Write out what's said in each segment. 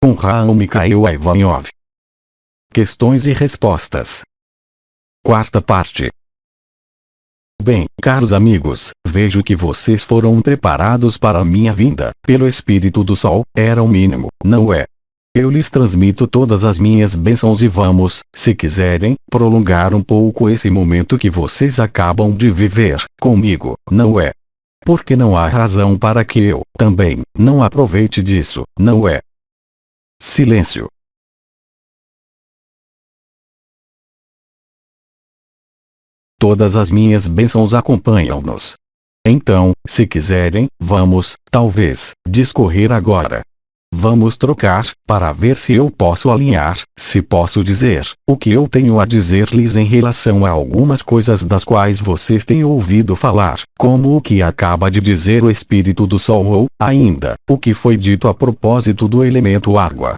com Raul Mikhail Ivanov. Questões e respostas. Quarta parte. Bem, caros amigos, vejo que vocês foram preparados para a minha vinda, pelo Espírito do Sol, era o mínimo, não é? Eu lhes transmito todas as minhas bênçãos e vamos, se quiserem, prolongar um pouco esse momento que vocês acabam de viver, comigo, não é? Porque não há razão para que eu, também, não aproveite disso, não é? Silêncio. Todas as minhas bênçãos acompanham-nos. Então, se quiserem, vamos, talvez, discorrer agora. Vamos trocar, para ver se eu posso alinhar, se posso dizer, o que eu tenho a dizer-lhes em relação a algumas coisas das quais vocês têm ouvido falar, como o que acaba de dizer o Espírito do Sol ou, ainda, o que foi dito a propósito do elemento água.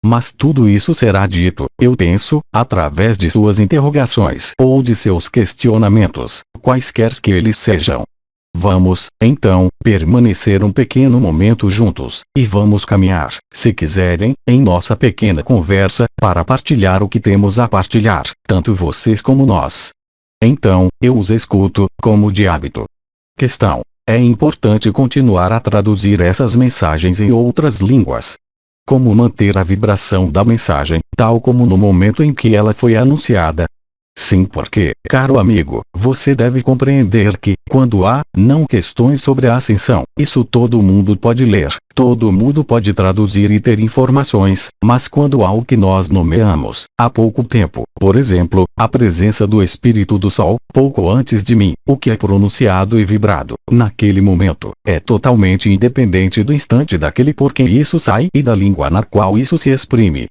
Mas tudo isso será dito, eu penso, através de suas interrogações ou de seus questionamentos, quaisquer que eles sejam. Vamos, então, permanecer um pequeno momento juntos, e vamos caminhar, se quiserem, em nossa pequena conversa, para partilhar o que temos a partilhar, tanto vocês como nós. Então, eu os escuto, como de hábito. Questão: é importante continuar a traduzir essas mensagens em outras línguas? Como manter a vibração da mensagem, tal como no momento em que ela foi anunciada? Sim, porque, caro amigo, você deve compreender que, quando há, não questões sobre a ascensão, isso todo mundo pode ler, todo mundo pode traduzir e ter informações, mas quando há o que nós nomeamos, há pouco tempo, por exemplo, a presença do Espírito do Sol, pouco antes de mim, o que é pronunciado e vibrado, naquele momento, é totalmente independente do instante daquele por que isso sai e da língua na qual isso se exprime.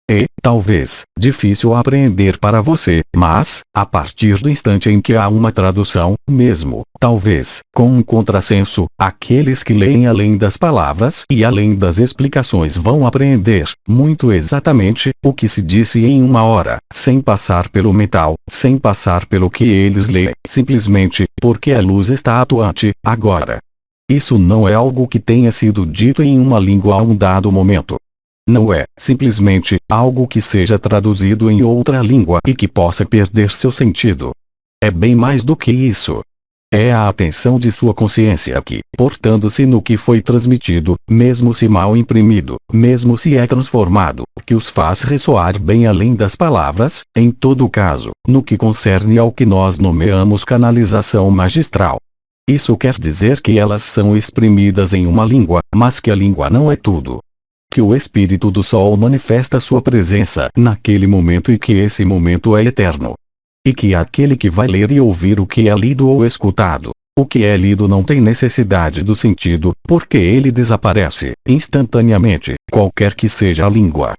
É, talvez, difícil apreender para você, mas, a partir do instante em que há uma tradução, mesmo, talvez, com um contrassenso, aqueles que leem além das palavras e além das explicações vão apreender, muito exatamente, o que se disse em uma hora, sem passar pelo mental, sem passar pelo que eles leem, simplesmente, porque a luz está atuante, agora. Isso não é algo que tenha sido dito em uma língua a um dado momento. Não é, simplesmente, algo que seja traduzido em outra língua e que possa perder seu sentido. É bem mais do que isso. É a atenção de sua consciência que, portando-se no que foi transmitido, mesmo se mal imprimido, mesmo se é transformado, que os faz ressoar bem além das palavras, em todo caso, no que concerne ao que nós nomeamos canalização magistral. Isso quer dizer que elas são exprimidas em uma língua, mas que a língua não é tudo. Que o Espírito do Sol manifesta sua presença naquele momento e que esse momento é eterno. E que aquele que vai ler e ouvir o que é lido ou escutado, o que é lido não tem necessidade do sentido, porque ele desaparece, instantaneamente, qualquer que seja a língua.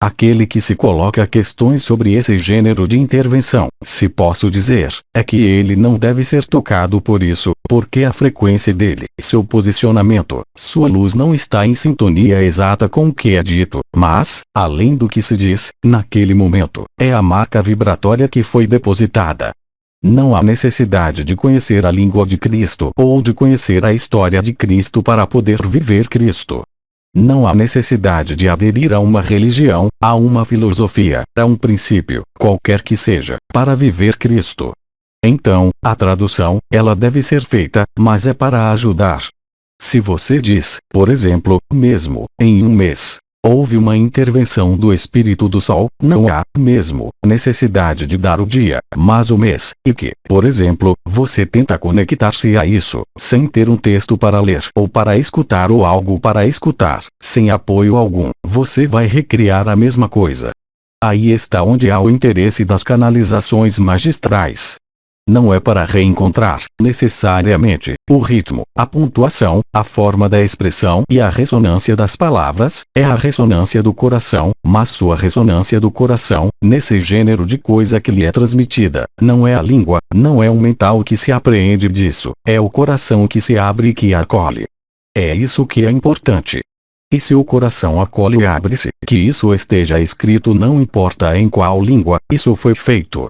Aquele que se coloca questões sobre esse gênero de intervenção, se posso dizer, é que ele não deve ser tocado por isso, porque a frequência dele, seu posicionamento, sua luz não está em sintonia exata com o que é dito, mas, além do que se diz, naquele momento, é a marca vibratória que foi depositada. Não há necessidade de conhecer a língua de Cristo ou de conhecer a história de Cristo para poder viver Cristo. Não há necessidade de aderir a uma religião, a uma filosofia, a um princípio, qualquer que seja, para viver Cristo. Então, a tradução, ela deve ser feita, mas é para ajudar. Se você diz, por exemplo, mesmo, em um mês, houve uma intervenção do Espírito do Sol, não há, mesmo, necessidade de dar o dia, mas o mês, e que, por exemplo, você tenta conectar-se a isso, sem ter um texto para ler ou para escutar ou algo para escutar, sem apoio algum, você vai recriar a mesma coisa. Aí está onde há o interesse das canalizações magistrais. Não é para reencontrar, necessariamente, o ritmo, a pontuação, a forma da expressão e a ressonância das palavras, é a ressonância do coração, mas sua ressonância do coração, nesse gênero de coisa que lhe é transmitida, não é a língua, não é o mental que se apreende disso, é o coração que se abre e que acolhe. É isso que é importante. E se o coração acolhe e abre-se, que isso esteja escrito não importa em qual língua, isso foi feito.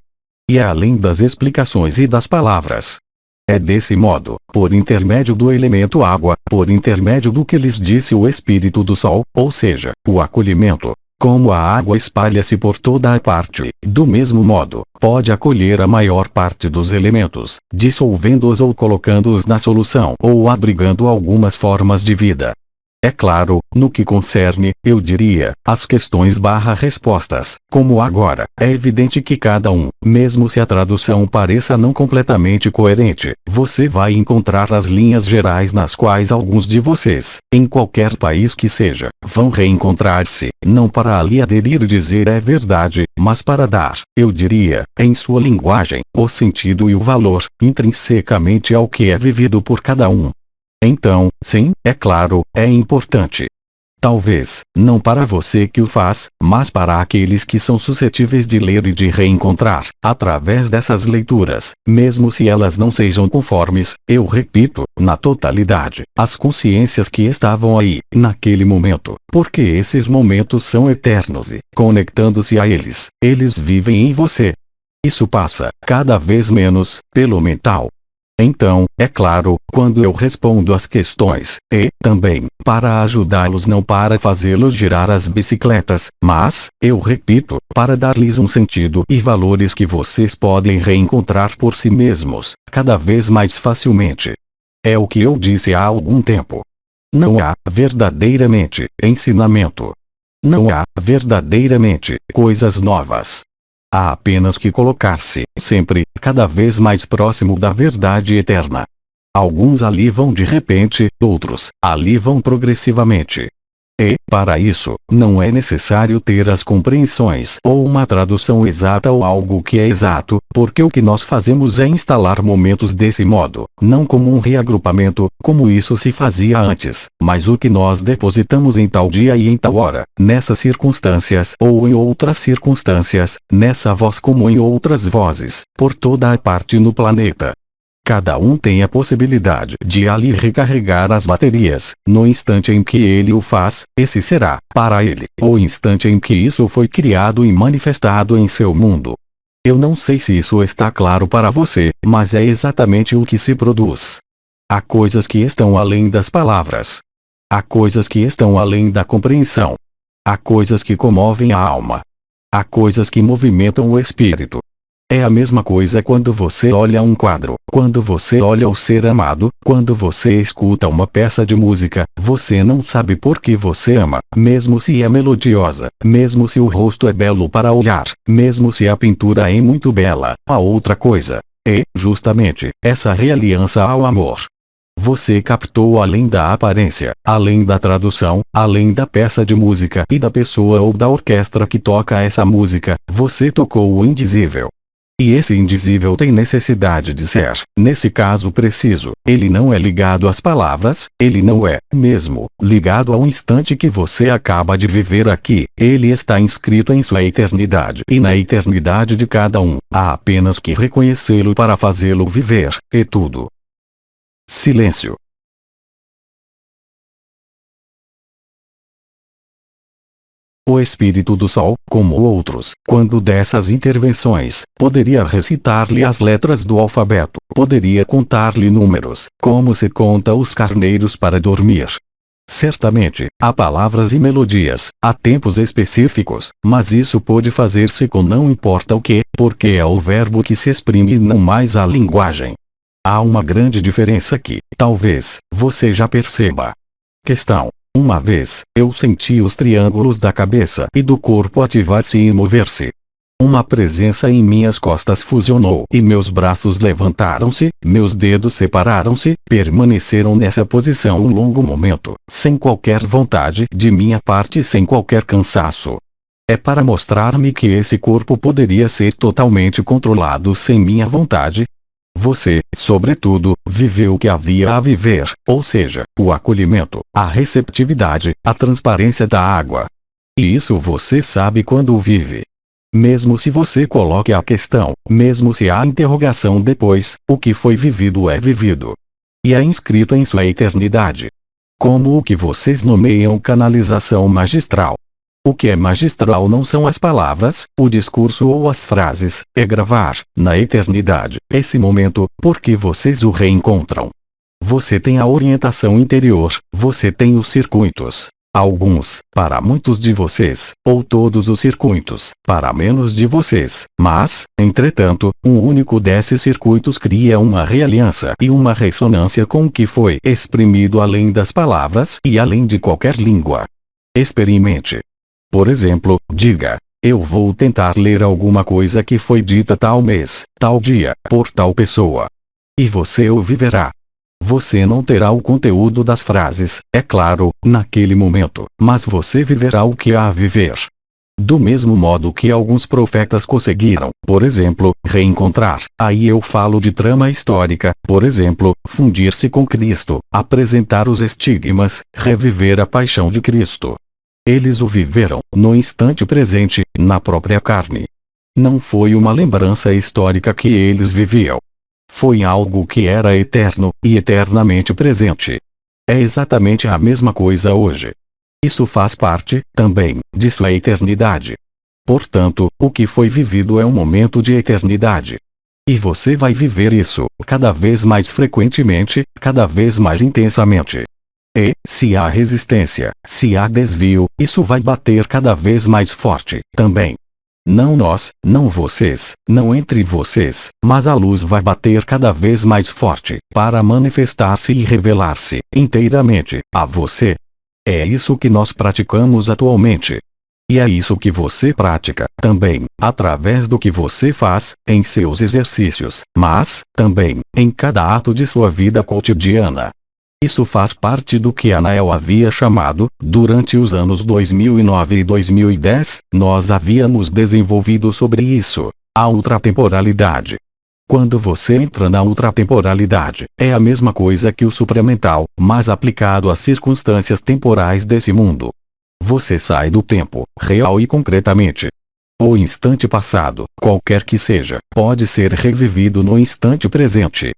E é além das explicações e das palavras. É desse modo, por intermédio do elemento água, por intermédio do que lhes disse o espírito do sol, ou seja, o acolhimento. Como a água espalha-se por toda a parte, do mesmo modo, pode acolher a maior parte dos elementos, dissolvendo-os ou colocando-os na solução ou abrigando algumas formas de vida. É claro, no que concerne, eu diria, as questões/respostas, como agora, é evidente que cada um, mesmo se a tradução pareça não completamente coerente, você vai encontrar as linhas gerais nas quais alguns de vocês, em qualquer país que seja, vão reencontrar-se, não para ali aderir e dizer é verdade, mas para dar, eu diria, em sua linguagem, o sentido e o valor, intrinsecamente ao que é vivido por cada um. Então, sim, é claro, é importante. Talvez, não para você que o faz, mas para aqueles que são suscetíveis de ler e de reencontrar, através dessas leituras, mesmo se elas não sejam conformes, eu repito, na totalidade, as consciências que estavam aí, naquele momento, porque esses momentos são eternos e, conectando-se a eles, eles vivem em você. Isso passa, cada vez menos, pelo mental. Então, é claro, quando eu respondo às questões, e, também, para ajudá-los não para fazê-los girar as bicicletas, mas, eu repito, para dar-lhes um sentido e valores que vocês podem reencontrar por si mesmos, cada vez mais facilmente. É o que eu disse há algum tempo. Não há, verdadeiramente, ensinamento. Não há, verdadeiramente, coisas novas. Há apenas que colocar-se, sempre, cada vez mais próximo da verdade eterna. Alguns ali vão de repente, outros, ali vão progressivamente. E, para isso, não é necessário ter as compreensões ou uma tradução exata ou algo que é exato, porque o que nós fazemos é instalar momentos desse modo, não como um reagrupamento, como isso se fazia antes, mas o que nós depositamos em tal dia e em tal hora, nessas circunstâncias ou em outras circunstâncias, nessa voz como em outras vozes, por toda a parte no planeta. Cada um tem a possibilidade de ali recarregar as baterias. No instante em que ele o faz, esse será, para ele, o instante em que isso foi criado e manifestado em seu mundo. Eu não sei se isso está claro para você, mas é exatamente o que se produz. Há coisas que estão além das palavras. Há coisas que estão além da compreensão. Há coisas que comovem a alma. Há coisas que movimentam o espírito. É a mesma coisa quando você olha um quadro, quando você olha o ser amado, quando você escuta uma peça de música, você não sabe por que você ama, mesmo se é melodiosa, mesmo se o rosto é belo para olhar, mesmo se a pintura é muito bela, a outra coisa. É, justamente, essa realiança ao amor. Você captou além da aparência, além da tradução, além da peça de música e da pessoa ou da orquestra que toca essa música, você tocou o indizível. E esse indizível tem necessidade de ser, nesse caso preciso, ele não é ligado às palavras, ele não é, mesmo, ligado ao instante que você acaba de viver aqui, ele está inscrito em sua eternidade e na eternidade de cada um, há apenas que reconhecê-lo para fazê-lo viver, e tudo. Silêncio. O espírito do sol, como outros, quando dessas intervenções, poderia recitar-lhe as letras do alfabeto, poderia contar-lhe números, como se conta os carneiros para dormir. Certamente, há palavras e melodias, há tempos específicos, mas isso pode fazer-se com não importa o que, porque é o verbo que se exprime e não mais a linguagem. Há uma grande diferença que, talvez, você já perceba. Questão. Uma vez, eu senti os triângulos da cabeça e do corpo ativar-se e mover-se. Uma presença em minhas costas fusionou e meus braços levantaram-se, meus dedos separaram-se, permaneceram nessa posição um longo momento, sem qualquer vontade de minha parte e sem qualquer cansaço. É para mostrar-me que esse corpo poderia ser totalmente controlado sem minha vontade. Você, sobretudo, viveu o que havia a viver, ou seja, o acolhimento, a receptividade, a transparência da água. E isso você sabe quando o vive. Mesmo se você coloque a questão, mesmo se há interrogação depois, o que foi vivido é vivido. E é inscrito em sua eternidade. Como o que vocês nomeiam canalização magistral. O que é magistral não são as palavras, o discurso ou as frases, é gravar, na eternidade, esse momento, porque vocês o reencontram. Você tem a orientação interior, você tem os circuitos. Alguns, para muitos de vocês, ou todos os circuitos, para menos de vocês, mas, entretanto, um único desses circuitos cria uma realiança e uma ressonância com o que foi exprimido além das palavras e além de qualquer língua. Experimente. Por exemplo, diga: eu vou tentar ler alguma coisa que foi dita tal mês, tal dia, por tal pessoa. E você o viverá. Você não terá o conteúdo das frases, é claro, naquele momento, mas você viverá o que há a viver. Do mesmo modo que alguns profetas conseguiram, por exemplo, reencontrar, aí eu falo de trama histórica, por exemplo, fundir-se com Cristo, apresentar os estigmas, reviver a paixão de Cristo. Eles o viveram, no instante presente, na própria carne. Não foi uma lembrança histórica que eles viviam. Foi algo que era eterno, e eternamente presente. É exatamente a mesma coisa hoje. Isso faz parte, também, de sua eternidade. Portanto, o que foi vivido é um momento de eternidade. E você vai viver isso, cada vez mais frequentemente, cada vez mais intensamente. E, se há resistência, se há desvio, isso vai bater cada vez mais forte, também. Não nós, não vocês, não entre vocês, mas a luz vai bater cada vez mais forte, para manifestar-se e revelar-se, inteiramente, a você. É isso que nós praticamos atualmente. E é isso que você pratica, também, através do que você faz, em seus exercícios, mas, também, em cada ato de sua vida cotidiana. Isso faz parte do que Anael havia chamado, durante os anos 2009 e 2010, nós havíamos desenvolvido sobre isso, a ultratemporalidade. Quando você entra na ultratemporalidade, é a mesma coisa que o supramental, mas aplicado às circunstâncias temporais desse mundo. Você sai do tempo, real e concretamente. O instante passado, qualquer que seja, pode ser revivido no instante presente.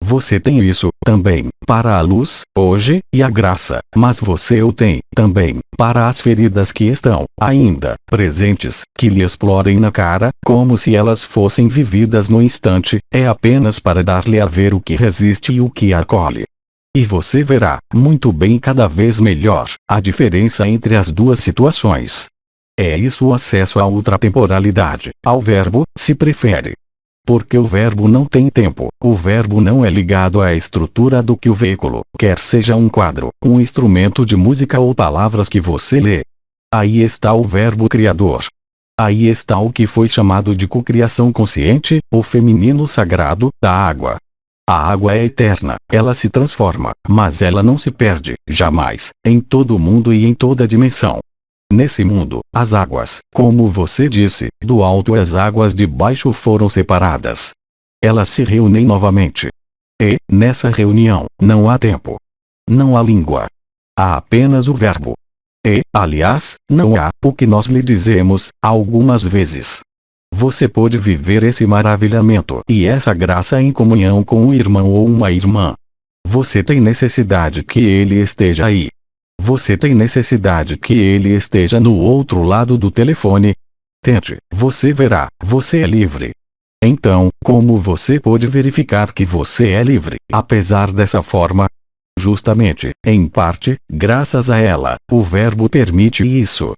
Você tem isso, também, para a luz, hoje, e a graça, mas você o tem, também, para as feridas que estão, ainda, presentes, que lhe explodem na cara, como se elas fossem vividas no instante, é apenas para dar-lhe a ver o que resiste e o que acolhe. E você verá, muito bem cada vez melhor, a diferença entre as duas situações. É isso o acesso à ultratemporalidade, ao verbo, se prefere. Porque o verbo não tem tempo, o verbo não é ligado à estrutura do que o veículo, quer seja um quadro, um instrumento de música ou palavras que você lê. Aí está o verbo criador. Aí está o que foi chamado de cocriação consciente, o feminino sagrado, da água. A água é eterna, ela se transforma, mas ela não se perde, jamais, em todo o mundo e em toda dimensão. Nesse mundo, as águas, como você disse, do alto e as águas de baixo foram separadas. Elas se reúnem novamente. E, nessa reunião, não há tempo. Não há língua. Há apenas o verbo. E, aliás, não há o que nós lhe dizemos, algumas vezes. Você pode viver esse maravilhamento e essa graça em comunhão com um irmão ou uma irmã. Você tem necessidade que ele esteja aí. Você tem necessidade que ele esteja no outro lado do telefone? Tente, você verá, você é livre. Então, como você pode verificar que você é livre, apesar dessa forma? Justamente, em parte, graças a ela, o verbo permite isso.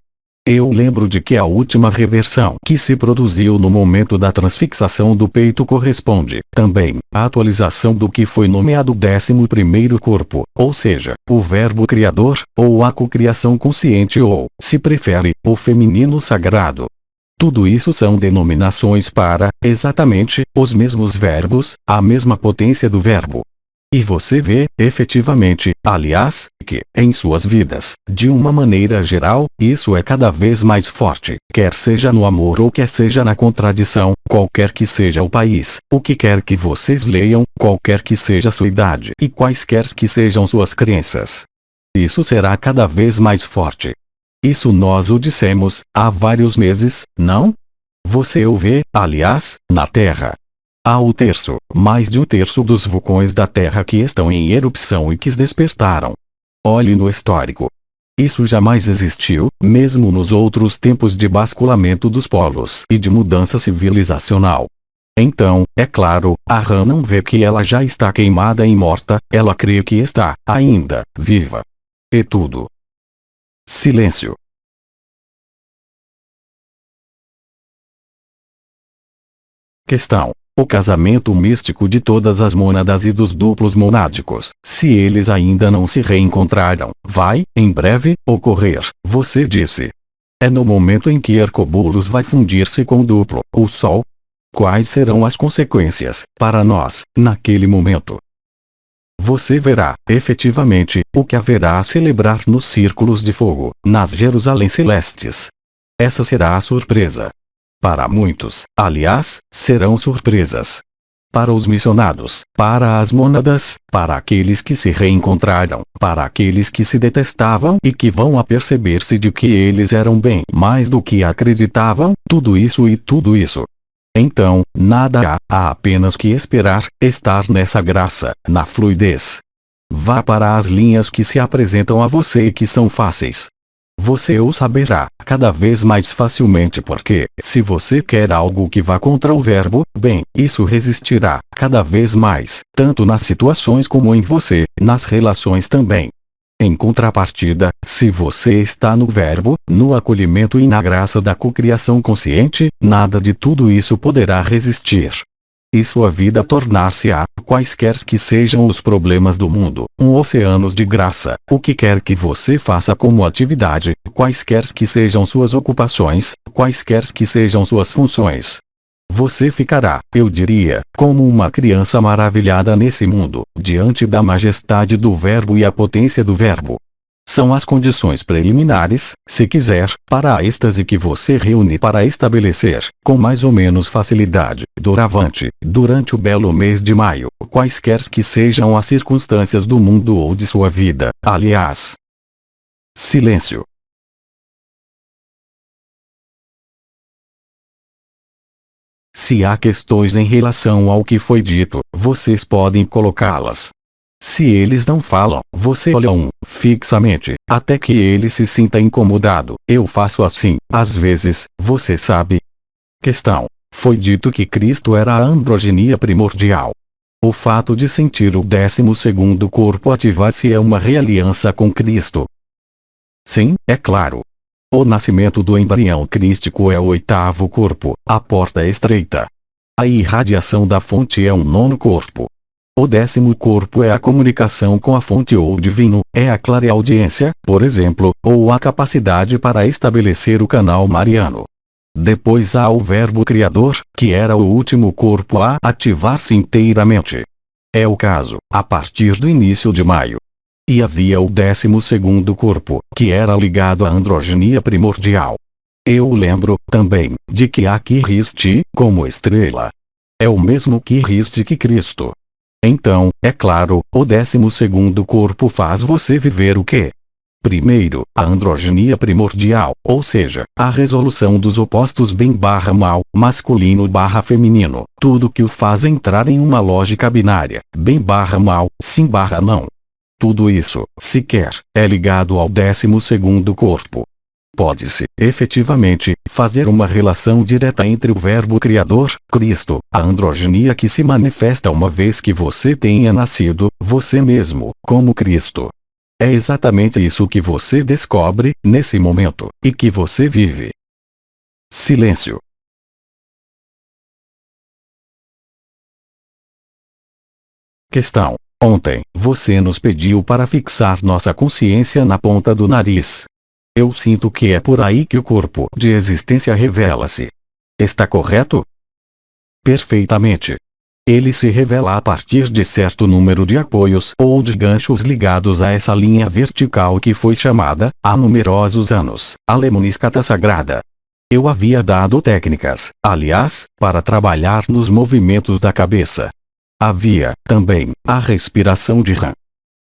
Eu lembro de que a última reversão que se produziu no momento da transfixação do peito corresponde, também, à atualização do que foi nomeado 11º corpo, ou seja, o verbo criador, ou a cocriação consciente ou, se prefere, o feminino sagrado. Tudo isso são denominações para, exatamente, os mesmos verbos, a mesma potência do verbo. E você vê, efetivamente, aliás, que, em suas vidas, de uma maneira geral, isso é cada vez mais forte, quer seja no amor ou quer seja na contradição, qualquer que seja o país, o que quer que vocês leiam, qualquer que seja sua idade e quaisquer que sejam suas crenças. Isso será cada vez mais forte. Isso nós o dissemos, há vários meses, não? Você o vê, aliás, na Terra. Há mais de um terço dos vulcões da Terra que estão em erupção e que despertaram. Olhe no histórico. Isso jamais existiu, mesmo nos outros tempos de basculamento dos polos e de mudança civilizacional. Então, é claro, a rã não vê que ela já está queimada e morta, ela crê que está, ainda, viva. E tudo. Silêncio. Questão. O casamento místico de todas as mônadas e dos duplos monádicos, se eles ainda não se reencontraram, vai, em breve, ocorrer, você disse. É no momento em que Hercúbulos vai fundir-se com o duplo, o Sol. Quais serão as consequências, para nós, naquele momento? Você verá, efetivamente, o que haverá a celebrar nos círculos de fogo, nas Jerusalém celestes. Essa será a surpresa. Para muitos, aliás, serão surpresas. Para os missionados, para as mônadas, para aqueles que se reencontraram, para aqueles que se detestavam e que vão aperceber-se de que eles eram bem mais do que acreditavam, tudo isso e tudo isso. Então, nada há apenas que esperar, estar nessa graça, na fluidez. Vá para as linhas que se apresentam a você e que são fáceis. Você o saberá, cada vez mais facilmente porque, se você quer algo que vá contra o verbo, bem, isso resistirá, cada vez mais, tanto nas situações como em você, nas relações também. Em contrapartida, se você está no verbo, no acolhimento e na graça da cocriação consciente, nada de tudo isso poderá resistir. E sua vida tornar-se-á, quaisquer que sejam os problemas do mundo, um oceano de graça, o que quer que você faça como atividade, quaisquer que sejam suas ocupações, quaisquer que sejam suas funções. Você ficará, eu diria, como uma criança maravilhada nesse mundo, diante da majestade do verbo e a potência do verbo. São as condições preliminares, se quiser, para a êxtase que você reúne para estabelecer, com mais ou menos facilidade, doravante, durante o belo mês de maio, quaisquer que sejam as circunstâncias do mundo ou de sua vida, aliás. Silêncio. Se há questões em relação ao que foi dito, vocês podem colocá-las. Se eles não falam, você olha fixamente, até que ele se sinta incomodado. Eu faço assim, às vezes, você sabe. Questão. Foi dito que Cristo era a androgenia primordial. O fato de sentir o 12º corpo ativar-se é uma realiança com Cristo. Sim, é claro. O nascimento do embrião crístico é o 8º corpo, a porta estreita. A irradiação da fonte é um 9º corpo. O 10º corpo é a comunicação com a fonte ou o divino, é a clareaudiência, por exemplo, ou a capacidade para estabelecer o canal mariano. Depois há o verbo criador, que era o último corpo a ativar-se inteiramente. É o caso, a partir do início de maio. E havia o 12º corpo, que era ligado à androgenia primordial. Eu lembro, também, de que há Quiristi, como estrela. É o mesmo Quiristi que Cristo. Então, é claro, o 12º corpo faz você viver o quê? Primeiro, a androgenia primordial, ou seja, a resolução dos opostos bem/mal, masculino/feminino, tudo que o faz entrar em uma lógica binária, bem/mal, sim/não. Tudo isso, sequer, é ligado ao 12º corpo. Pode-se, efetivamente, fazer uma relação direta entre o verbo criador, Cristo, a androgenia que se manifesta uma vez que você tenha nascido, você mesmo, como Cristo. É exatamente isso que você descobre, nesse momento, e que você vive. Silêncio. Questão. Ontem, você nos pediu para fixar nossa consciência na ponta do nariz. Eu sinto que é por aí que o corpo de existência revela-se. Está correto? Perfeitamente. Ele se revela a partir de certo número de apoios ou de ganchos ligados a essa linha vertical que foi chamada, há numerosos anos, a lemniscata sagrada. Eu havia dado técnicas, aliás, para trabalhar nos movimentos da cabeça. Havia, também, a respiração de Ram.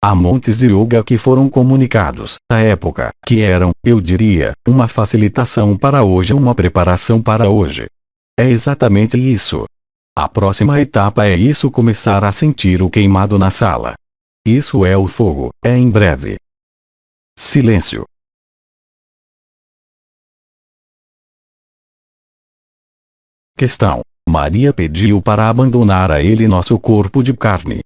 Há montes de yoga que foram comunicados, à época, que eram, eu diria, uma facilitação para hoje, uma preparação para hoje. É exatamente isso. A próxima etapa é isso, começar a sentir o queimado na sala. Isso é o fogo, é em breve. Silêncio. Questão: Maria pediu para abandonar a ele nosso corpo de carne.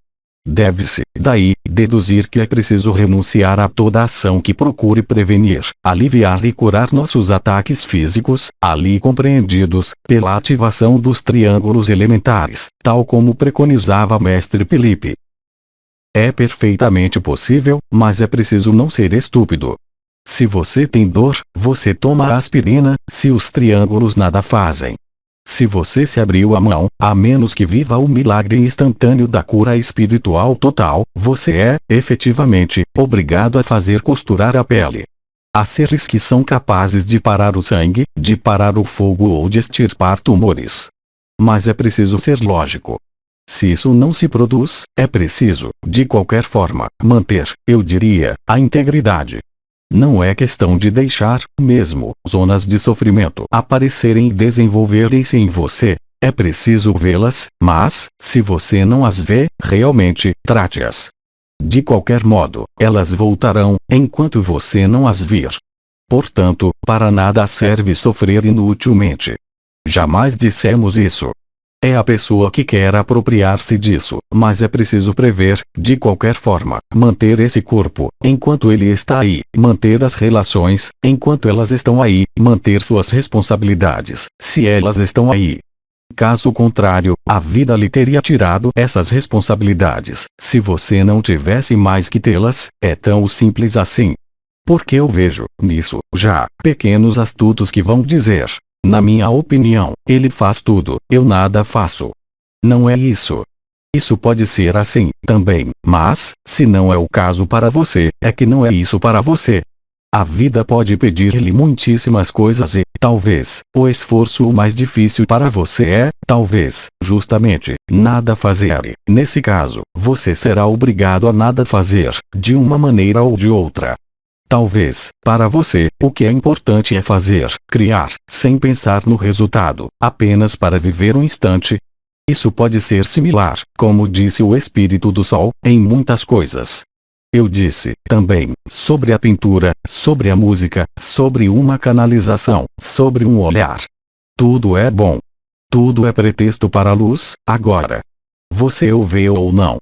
Deve-se, daí, deduzir que é preciso renunciar a toda ação que procure prevenir, aliviar e curar nossos ataques físicos, ali compreendidos, pela ativação dos triângulos elementares, tal como preconizava Mestre Felipe. É perfeitamente possível, mas é preciso não ser estúpido. Se você tem dor, você toma aspirina, se os triângulos nada fazem. Se você se abriu a mão, a menos que viva o milagre instantâneo da cura espiritual total, você é, efetivamente, obrigado a fazer costurar a pele. Há seres que são capazes de parar o sangue, de parar o fogo ou de extirpar tumores. Mas é preciso ser lógico. Se isso não se produz, é preciso, de qualquer forma, manter, eu diria, a integridade. Não é questão de deixar, mesmo, zonas de sofrimento aparecerem e desenvolverem-se em você. É preciso vê-las, mas, se você não as vê, realmente, trate-as. De qualquer modo, elas voltarão, enquanto você não as vir. Portanto, para nada serve sofrer inutilmente. Jamais dissemos isso. É a pessoa que quer apropriar-se disso, mas é preciso prever, de qualquer forma, manter esse corpo, enquanto ele está aí, manter as relações, enquanto elas estão aí, manter suas responsabilidades, se elas estão aí. Caso contrário, a vida lhe teria tirado essas responsabilidades, se você não tivesse mais que tê-las, é tão simples assim. Porque eu vejo, nisso, já, pequenos astutos que vão dizer: na minha opinião, ele faz tudo, eu nada faço. Não é isso. Isso pode ser assim, também, mas, se não é o caso para você, é que não é isso para você. A vida pode pedir-lhe muitíssimas coisas e, talvez, o esforço mais difícil para você é, talvez, justamente, nada fazer. Nesse caso, você será obrigado a nada fazer, de uma maneira ou de outra. Talvez, para você, o que é importante é fazer, criar, sem pensar no resultado, apenas para viver um instante. Isso pode ser similar, como disse o Espírito do Sol, em muitas coisas. Eu disse, também, sobre a pintura, sobre a música, sobre uma canalização, sobre um olhar. Tudo é bom. Tudo é pretexto para a luz, agora. Você o vê ou não.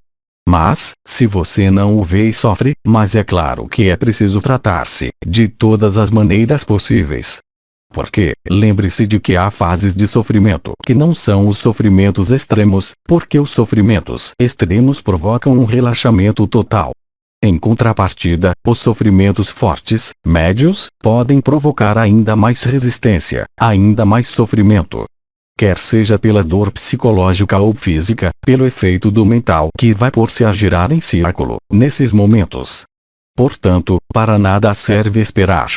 Mas, se você não o vê e sofre, mas é claro que é preciso tratar-se, de todas as maneiras possíveis. Porque, lembre-se de que há fases de sofrimento que não são os sofrimentos extremos, porque os sofrimentos extremos provocam um relaxamento total. Em contrapartida, os sofrimentos fortes, médios, podem provocar ainda mais resistência, ainda mais sofrimento. Quer seja pela dor psicológica ou física, pelo efeito do mental que vai pôr-se a girar em círculo, nesses momentos. Portanto, para nada serve esperar.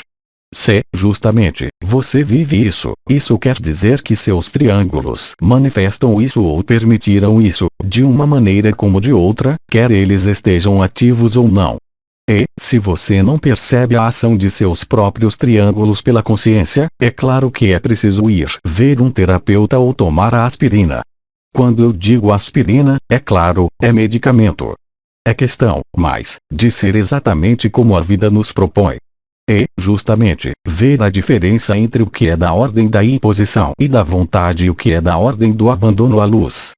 Se, justamente, você vive isso, isso quer dizer que seus triângulos manifestam isso ou permitiram isso, de uma maneira como de outra, quer eles estejam ativos ou não. E, se você não percebe a ação de seus próprios triângulos pela consciência, é claro que é preciso ir ver um terapeuta ou tomar a aspirina. Quando eu digo aspirina, é claro, é medicamento. É questão, mas, de ser exatamente como a vida nos propõe. E, justamente, ver a diferença entre o que é da ordem da imposição e da vontade e o que é da ordem do abandono à luz.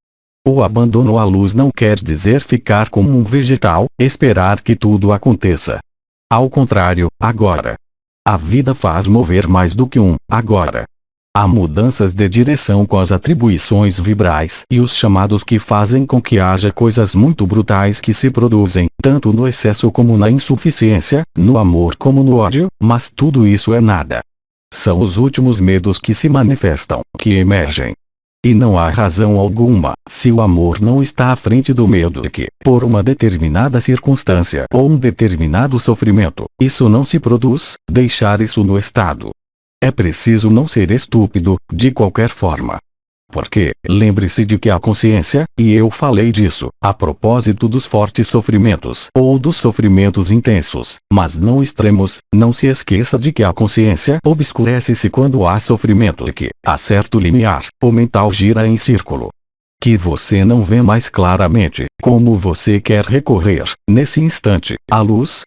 O abandono à luz não quer dizer ficar como um vegetal, esperar que tudo aconteça. Ao contrário, agora. A vida faz mover mais do que um agora. Há mudanças de direção com as atribuições vibrais e os chamados que fazem com que haja coisas muito brutais que se produzem, tanto no excesso como na insuficiência, no amor como no ódio, mas tudo isso é nada. São os últimos medos que se manifestam, que emergem. E não há razão alguma, se o amor não está à frente do medo de que, por uma determinada circunstância ou um determinado sofrimento, isso não se produz, deixar isso no estado. É preciso não ser estúpido, de qualquer forma. Porque, lembre-se de que a consciência, e eu falei disso, a propósito dos fortes sofrimentos ou dos sofrimentos intensos, mas não extremos, não se esqueça de que a consciência obscurece-se quando há sofrimento e que, a certo limiar, o mental gira em círculo. Que você não vê mais claramente, como você quer recorrer, nesse instante, à luz.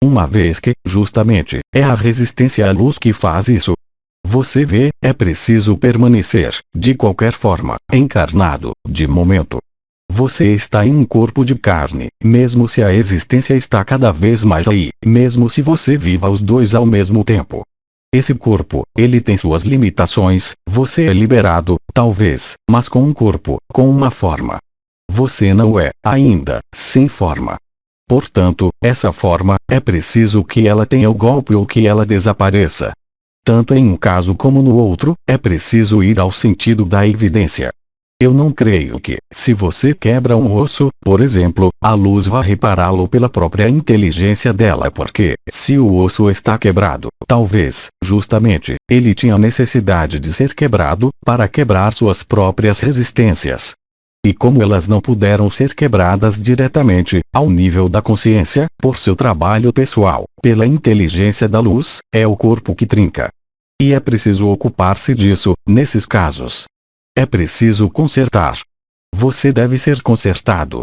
Uma vez que, justamente, é a resistência à luz que faz isso. Você vê, é preciso permanecer, de qualquer forma, encarnado, de momento. Você está em um corpo de carne, mesmo se a existência está cada vez mais aí, mesmo se você viva os dois ao mesmo tempo. Esse corpo, ele tem suas limitações, você é liberado, talvez, mas com um corpo, com uma forma. Você não é, ainda, sem forma. Portanto, essa forma, é preciso que ela tenha o golpe ou que ela desapareça. Tanto em um caso como no outro, é preciso ir ao sentido da evidência. Eu não creio que, se você quebra um osso, por exemplo, a luz vá repará-lo pela própria inteligência dela, porque, se o osso está quebrado, talvez, justamente, ele tinha necessidade de ser quebrado, para quebrar suas próprias resistências. E como elas não puderam ser quebradas diretamente, ao nível da consciência, por seu trabalho pessoal, pela inteligência da luz, é o corpo que trinca. E é preciso ocupar-se disso, nesses casos. É preciso consertar. Você deve ser consertado.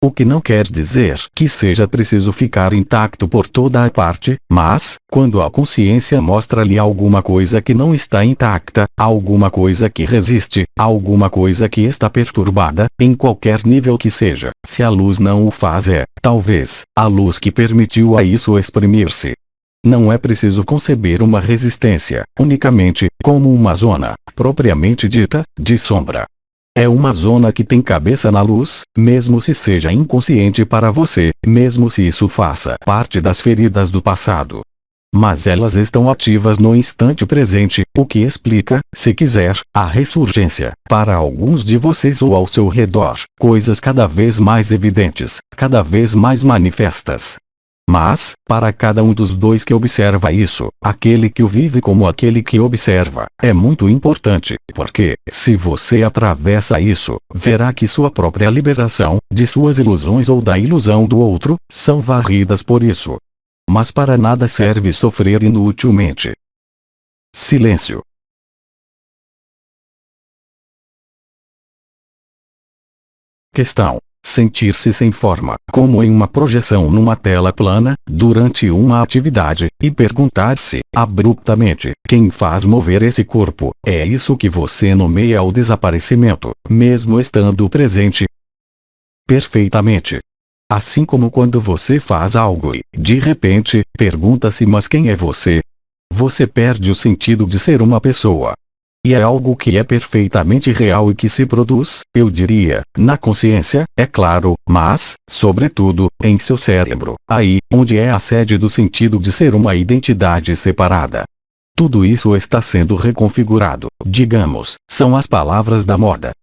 O que não quer dizer que seja preciso ficar intacto por toda a parte, mas, quando a consciência mostra-lhe alguma coisa que não está intacta, alguma coisa que resiste, alguma coisa que está perturbada, em qualquer nível que seja, se a luz não o faz talvez, a luz que permitiu a isso exprimir-se. Não é preciso conceber uma resistência, unicamente, como uma zona, propriamente dita, de sombra. É uma zona que tem cabeça na luz, mesmo se seja inconsciente para você, mesmo se isso faça parte das feridas do passado. Mas elas estão ativas no instante presente, o que explica, se quiser, a ressurgência, para alguns de vocês ou ao seu redor, coisas cada vez mais evidentes, cada vez mais manifestas. Mas, para cada um dos dois que observa isso, aquele que o vive como aquele que observa, é muito importante, porque, se você atravessa isso, verá que sua própria liberação, de suas ilusões ou da ilusão do outro, são varridas por isso. Mas para nada serve sofrer inutilmente. Silêncio. Questão: sentir-se sem forma, como em uma projeção numa tela plana, durante uma atividade, e perguntar-se, abruptamente, quem faz mover esse corpo, é isso que você nomeia o desaparecimento, mesmo estando presente? Perfeitamente. Assim como quando você faz algo e, de repente, pergunta-se: mas quem é você? Você perde o sentido de ser uma pessoa. E é algo que é perfeitamente real e que se produz, eu diria, na consciência, é claro, mas, sobretudo, em seu cérebro, aí, onde é a sede do sentido de ser uma identidade separada. Tudo isso está sendo reconfigurado, digamos, são as palavras da moda.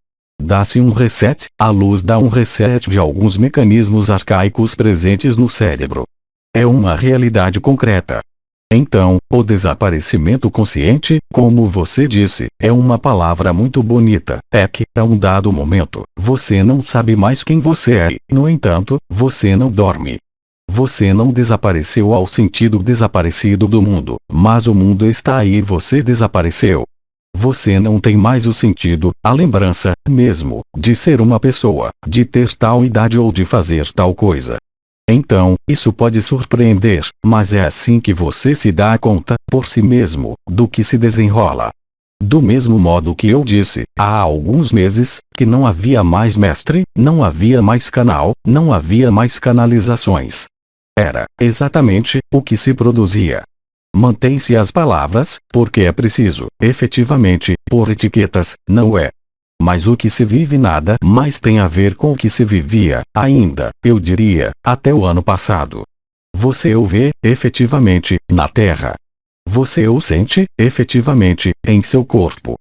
Dá-se um reset, a luz dá um reset de alguns mecanismos arcaicos presentes no cérebro. É uma realidade concreta. Então, o desaparecimento consciente, como você disse, é uma palavra muito bonita. É que, a um dado momento, você não sabe mais quem você é e, no entanto, você não dorme. Você não desapareceu ao sentido desaparecido do mundo, mas o mundo está aí e você desapareceu. Você não tem mais o sentido, a lembrança, mesmo, de ser uma pessoa, de ter tal idade ou de fazer tal coisa. Então, isso pode surpreender, mas é assim que você se dá conta, por si mesmo, do que se desenrola. Do mesmo modo que eu disse, há alguns meses, que não havia mais mestre, não havia mais canal, não havia mais canalizações. Era, exatamente, o que se produzia. Mantém-se as palavras, porque é preciso, efetivamente, por etiquetas, não é? Mas o que se vive nada mais tem a ver com o que se vivia, ainda, eu diria, até o ano passado. Você o vê, efetivamente, na Terra. Você o sente, efetivamente, em seu corpo.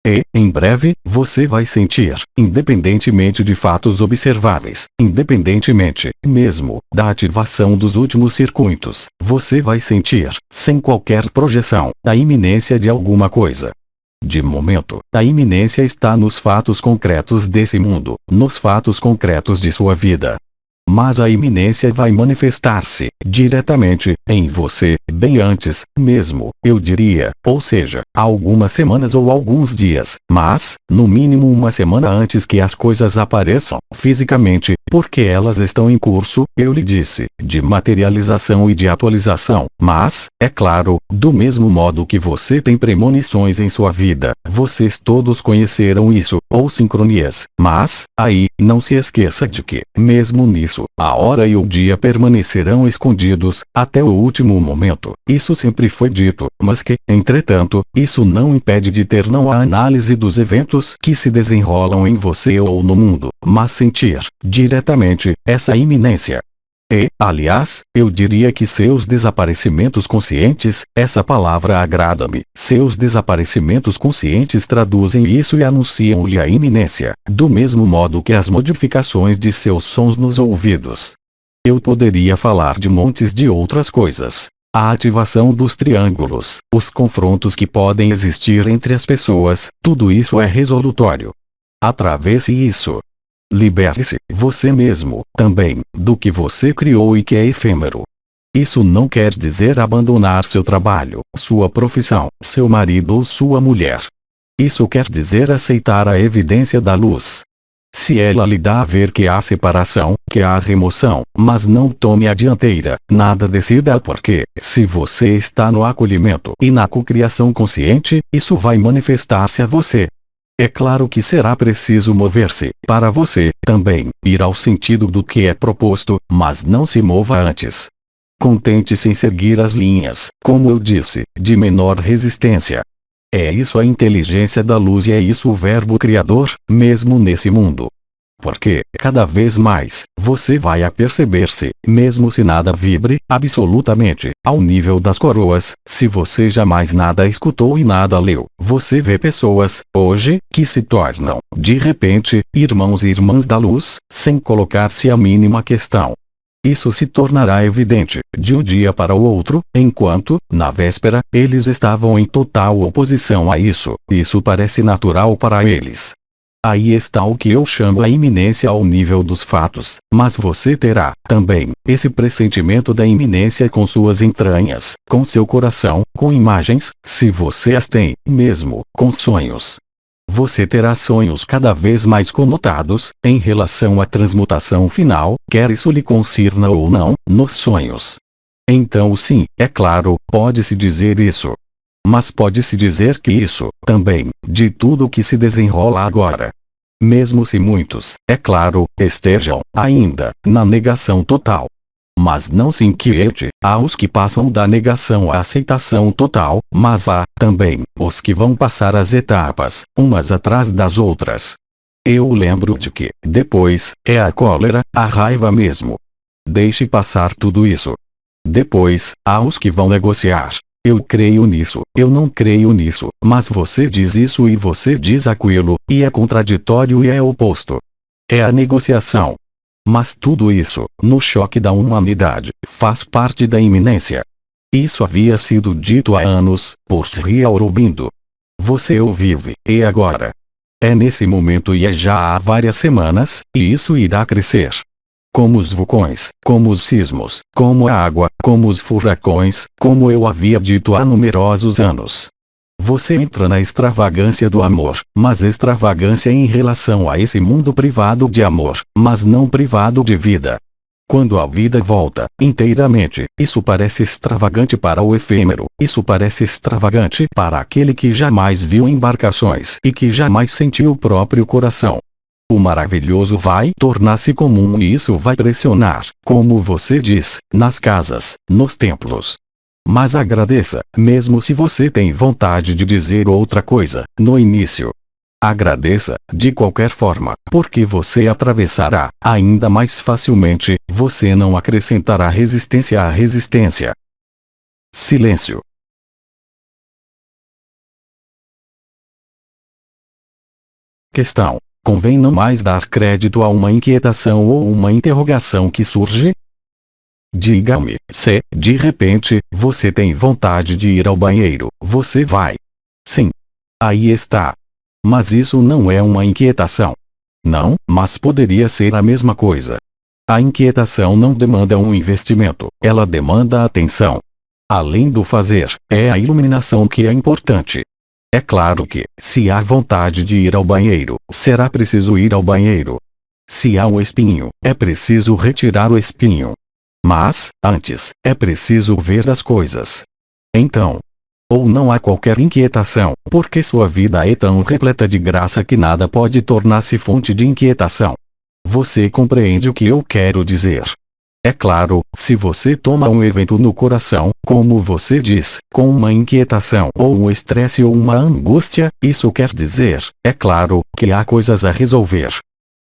E, em breve, você vai sentir, independentemente de fatos observáveis, independentemente, mesmo, da ativação dos últimos circuitos, você vai sentir, sem qualquer projeção, a iminência de alguma coisa. De momento, a iminência está nos fatos concretos desse mundo, nos fatos concretos de sua vida. Mas a iminência vai manifestar-se, diretamente, em você, bem antes, mesmo, eu diria, ou seja, algumas semanas ou alguns dias, mas, no mínimo uma semana antes que as coisas apareçam, fisicamente, porque elas estão em curso, eu lhe disse, de materialização e de atualização, mas, é claro, do mesmo modo que você tem premonições em sua vida, vocês todos conheceram isso, ou sincronias, mas, aí, não se esqueça de que, mesmo nisso, a hora e o dia permanecerão escondidos, até o último momento, isso sempre foi dito, mas que, entretanto, isso não impede de ter não a análise dos eventos que se desenrolam em você ou no mundo, mas sentir, diretamente, essa iminência. E, aliás, eu diria que seus desaparecimentos conscientes, essa palavra agrada-me, seus desaparecimentos conscientes traduzem isso e anunciam-lhe a iminência, do mesmo modo que as modificações de seus sons nos ouvidos. Eu poderia falar de montes de outras coisas. A ativação dos triângulos, os confrontos que podem existir entre as pessoas, tudo isso é resolutório. Atravesse isso. Libere-se, você mesmo, também, do que você criou e que é efêmero. Isso não quer dizer abandonar seu trabalho, sua profissão, seu marido ou sua mulher. Isso quer dizer aceitar a evidência da luz. Se ela lhe dá a ver que há separação, que há remoção, mas não tome a dianteira, nada decida porque, se você está no acolhimento e na cocriação consciente, isso vai manifestar-se a você. É claro que será preciso mover-se, para você, também, ir ao sentido do que é proposto, mas não se mova antes. Contente-se em seguir as linhas, como eu disse, de menor resistência. É isso a inteligência da luz e é isso o verbo criador, mesmo nesse mundo. Porque, cada vez mais, você vai aperceber-se, mesmo se nada vibre, absolutamente, ao nível das coroas, se você jamais nada escutou e nada leu, você vê pessoas, hoje, que se tornam, de repente, irmãos e irmãs da luz, sem colocar-se a mínima questão. Isso se tornará evidente, de um dia para o outro, enquanto, na véspera, eles estavam em total oposição a isso. Isso parece natural para eles. Aí está o que eu chamo a iminência ao nível dos fatos, mas você terá, também, esse pressentimento da iminência com suas entranhas, com seu coração, com imagens, se você as tem, mesmo, com sonhos. Você terá sonhos cada vez mais conotados, em relação à transmutação final, quer isso lhe concirna ou não, nos sonhos. Então sim, é claro, pode-se dizer isso. Mas pode-se dizer que isso, também, de tudo o que se desenrola agora. Mesmo se muitos, é claro, estejam, ainda, na negação total. Mas não se inquiete, há os que passam da negação à aceitação total, mas há, também, os que vão passar as etapas, umas atrás das outras. Eu lembro de que, depois, é a cólera, a raiva mesmo. Deixe passar tudo isso. Depois, há os que vão negociar. Eu creio nisso, eu não creio nisso, mas você diz isso e você diz aquilo, e é contraditório e é oposto. É a negociação. Mas tudo isso, no choque da humanidade, faz parte da iminência. Isso havia sido dito há anos, por Sri Aurobindo. Você o vive, e agora? É nesse momento e é já há várias semanas, e isso irá crescer. Como os vulcões, como os sismos, como a água, como os furacões, como eu havia dito há numerosos anos. Você entra na extravagância do amor, mas extravagância em relação a esse mundo privado de amor, mas não privado de vida. Quando a vida volta, inteiramente, isso parece extravagante para o efêmero, isso parece extravagante para aquele que jamais viu embarcações e que jamais sentiu o próprio coração. O maravilhoso vai tornar-se comum e isso vai pressionar, como você diz, nas casas, nos templos. Mas agradeça, mesmo se você tem vontade de dizer outra coisa, no início. Agradeça, de qualquer forma, porque você atravessará, ainda mais facilmente, você não acrescentará resistência à resistência. Silêncio. Questão. Convém não mais dar crédito a uma inquietação ou uma interrogação que surge? Diga-me, se, de repente, você tem vontade de ir ao banheiro, você vai. Sim. Aí está. Mas isso não é uma inquietação. Não, mas poderia ser a mesma coisa. A inquietação não demanda um investimento, ela demanda atenção. Além do fazer, é a iluminação que é importante. É claro que, se há vontade de ir ao banheiro, será preciso ir ao banheiro. Se há um espinho, é preciso retirar o espinho. Mas, antes, é preciso ver as coisas. Então, ou não há qualquer inquietação, porque sua vida é tão repleta de graça que nada pode tornar-se fonte de inquietação. Você compreende o que eu quero dizer? É claro, se você toma um evento no coração, como você diz, com uma inquietação ou um estresse ou uma angústia, isso quer dizer, é claro, que há coisas a resolver.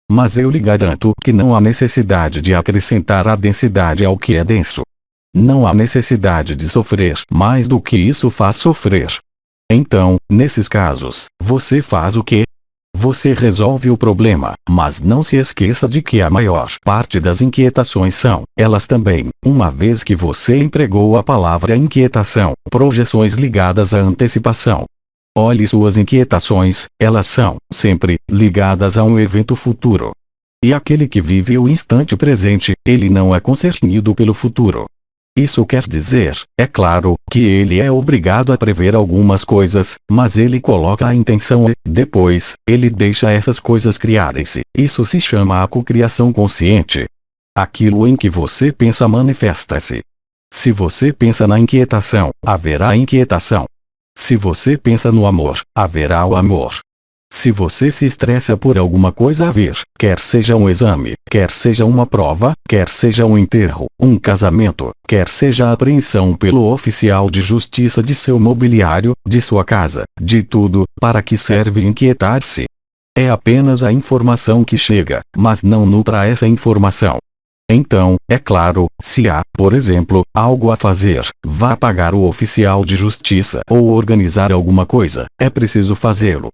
Mas eu lhe garanto que não há necessidade de acrescentar a densidade ao que é denso. Não há necessidade de sofrer mais do que isso faz sofrer. Então, nesses casos, você faz o quê? Você resolve o problema, mas não se esqueça de que a maior parte das inquietações são, elas também, uma vez que você empregou a palavra inquietação, projeções ligadas à antecipação. Olhe suas inquietações, elas são, sempre, ligadas a um evento futuro. E aquele que vive o instante presente, ele não é concernido pelo futuro. Isso quer dizer, é claro, que ele é obrigado a prever algumas coisas, mas ele coloca a intenção e, depois, ele deixa essas coisas criarem-se. Isso se chama a cocriação consciente. Aquilo em que você pensa manifesta-se. Se você pensa na inquietação, haverá inquietação. Se você pensa no amor, haverá o amor. Se você se estressa por alguma coisa a ver, quer seja um exame, quer seja uma prova, quer seja um enterro, um casamento, quer seja a apreensão pelo oficial de justiça de seu mobiliário, de sua casa, de tudo, para que serve inquietar-se? É apenas a informação que chega, mas não nutra essa informação. Então, é claro, se há, por exemplo, algo a fazer, vá pagar o oficial de justiça ou organizar alguma coisa, é preciso fazê-lo.